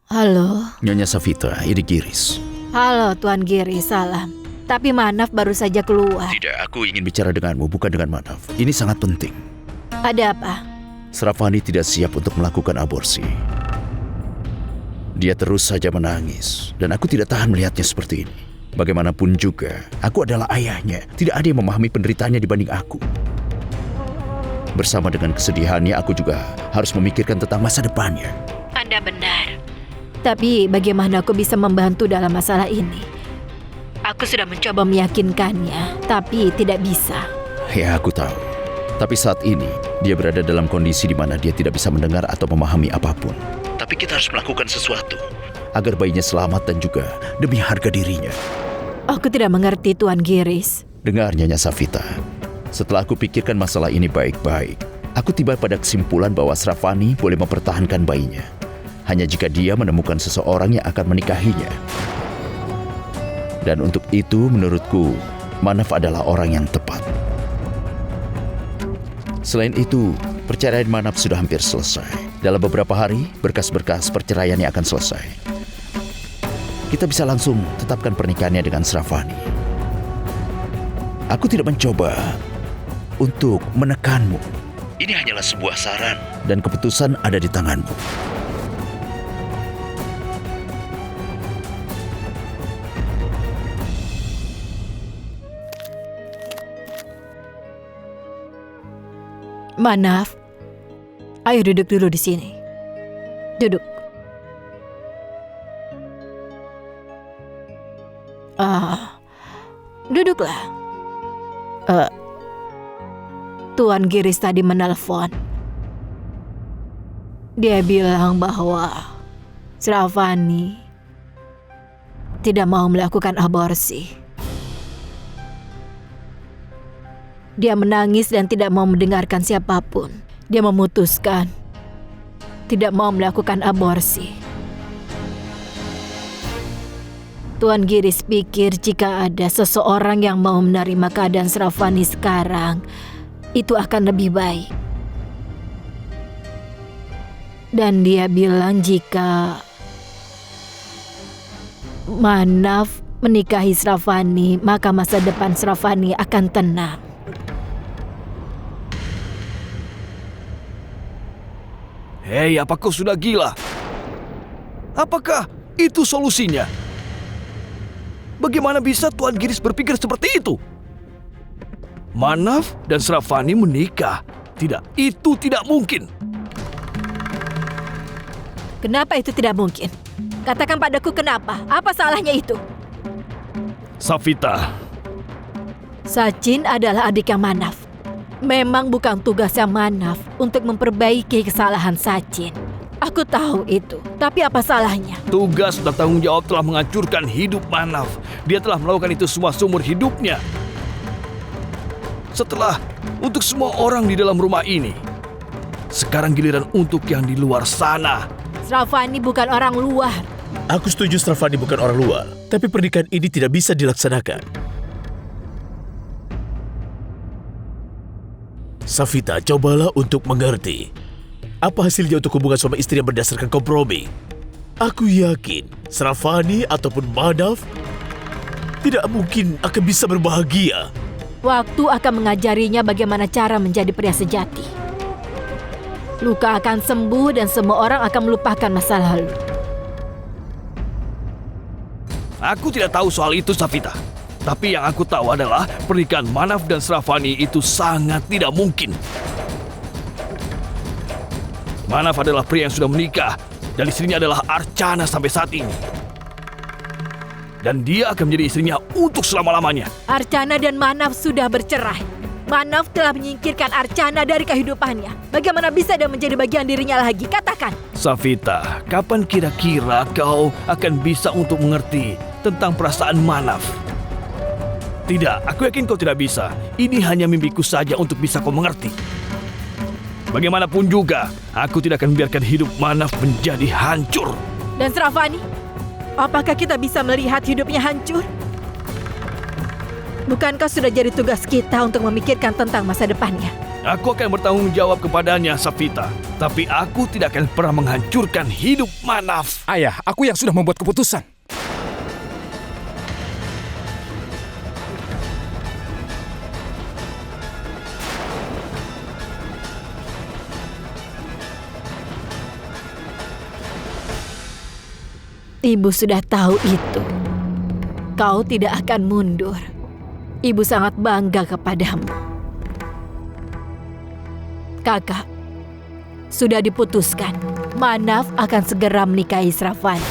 Halo. Nyonya Safita, ini Giris. Halo Tuan Giris, salam. Tapi Manaf baru saja keluar. Tidak, aku ingin bicara denganmu, bukan dengan Manaf. Ini sangat penting. Ada apa? Srafani tidak siap untuk melakukan aborsi. Dia terus saja menangis, dan aku tidak tahan melihatnya seperti ini. Bagaimanapun juga, aku adalah ayahnya. Tidak ada yang memahami penderitaannya dibanding aku. Bersama dengan kesedihannya, aku juga harus memikirkan tentang masa depannya. Anda benar. Tapi bagaimana aku bisa membantu dalam masalah ini? Aku sudah mencoba meyakinkannya, tapi tidak bisa. Ya, aku tahu. Tapi saat ini, dia berada dalam kondisi di mana dia tidak bisa mendengar atau memahami apapun. Tapi kita harus melakukan sesuatu agar bayinya selamat dan juga demi harga dirinya. Aku tidak mengerti, Tuan Giris. Dengar, Nyonya Safita. Setelah aku pikirkan masalah ini baik-baik, aku tiba pada kesimpulan bahwa Srafani boleh mempertahankan bayinya hanya jika dia menemukan seseorang yang akan menikahinya. Dan untuk itu, menurutku, Manaf adalah orang yang tepat. Selain itu, perceraian Manaf sudah hampir selesai. Dalam beberapa hari, berkas-berkas perceraiannya akan selesai. Kita bisa langsung tetapkan pernikahannya dengan Srafani. Aku tidak mencoba untuk menekanmu. Ini hanyalah sebuah saran, dan keputusan ada di tanganmu. Manaf, ayo duduk dulu di sini. Duduk. Duduklah. Tuan Giris tadi menelpon. Dia bilang bahwa Srafani tidak mau melakukan aborsi. Dia menangis dan tidak mau mendengarkan siapapun. Dia memutuskan tidak mau melakukan aborsi. Tuan Giris pikir jika ada seseorang yang mau menerima keadaan Srafani sekarang, itu akan lebih baik. Dan dia bilang jika Manaf menikahi Srafani, maka masa depan Srafani akan tenang. Hei, apa kau sudah gila? Apakah itu solusinya? Bagaimana bisa Tuan Giris berpikir seperti itu? Manaf dan Srafani menikah. Tidak, itu tidak mungkin. Kenapa itu tidak mungkin? Katakan padaku kenapa? Apa salahnya itu? Safita. Sachin adalah adiknya Manaf. Memang bukan tugasnya Manaf untuk memperbaiki kesalahan Sachin. Aku tahu itu, tapi apa salahnya? Tugas dan tanggung jawab telah menghancurkan hidup Manaf. Dia telah melakukan itu semua seumur hidupnya. Setelah untuk semua orang di dalam rumah ini, sekarang giliran untuk yang di luar sana. Srafani bukan orang luar. Aku setuju Srafani bukan orang luar, tapi pernikahan ini tidak bisa dilaksanakan. Safita, cobalah untuk mengerti. Apa hasilnya untuk hubungan suami istri yang berdasarkan kompromi? Aku yakin Srafani ataupun Manaf tidak mungkin akan bisa berbahagia. Waktu akan mengajarinya bagaimana cara menjadi pria sejati. Luka akan sembuh dan semua orang akan melupakan masa lalu. Aku tidak tahu soal itu, Safita. Tapi yang aku tahu adalah pernikahan Manaf dan Srafani itu sangat tidak mungkin. Manaf adalah pria yang sudah menikah dan istrinya adalah Archana sampai saat ini. Dan dia akan menjadi istrinya untuk selama-lamanya. Archana dan Manaf sudah bercerai. Manaf telah menyingkirkan Archana dari kehidupannya. Bagaimana bisa dia menjadi bagian dirinya lagi? Katakan. Safita, kapan kira-kira kau akan bisa untuk mengerti tentang perasaan Manaf? Tidak, aku yakin kau tidak bisa. Ini hanya mimpiku saja untuk bisa kau mengerti. Bagaimanapun juga, aku tidak akan membiarkan hidup Manaf menjadi hancur. Dan Srafani, apakah kita bisa melihat hidupnya hancur? Bukankah sudah jadi tugas kita untuk memikirkan tentang masa depannya? Aku akan bertanggung jawab kepadanya, Safita. Tapi aku tidak akan pernah menghancurkan hidup Manaf. Ayah, aku yang sudah membuat keputusan. Ibu sudah tahu itu. Kau tidak akan mundur. Ibu sangat bangga kepadamu. Kakak, sudah diputuskan. Manaf akan segera menikahi Sravani.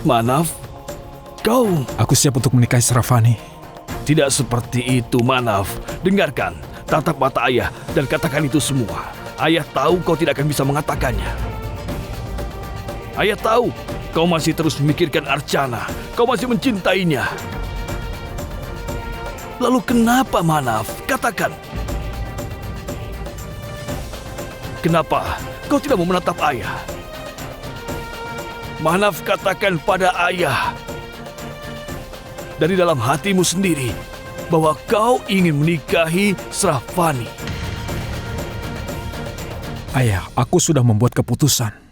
Manaf, kau... Aku siap untuk menikahi Sravani. Tidak seperti itu, Manaf. Dengarkan, tatap mata ayah dan katakan itu semua. Ayah tahu kau tidak akan bisa mengatakannya. Ayah tahu kau masih terus memikirkan Archana. Kau masih mencintainya. Lalu kenapa, Manaf? Katakan. Kenapa kau tidak mau menatap ayah? Manaf, katakan pada ayah dari dalam hatimu sendiri bahwa kau ingin menikahi Sravani. Ayah, aku sudah membuat keputusan.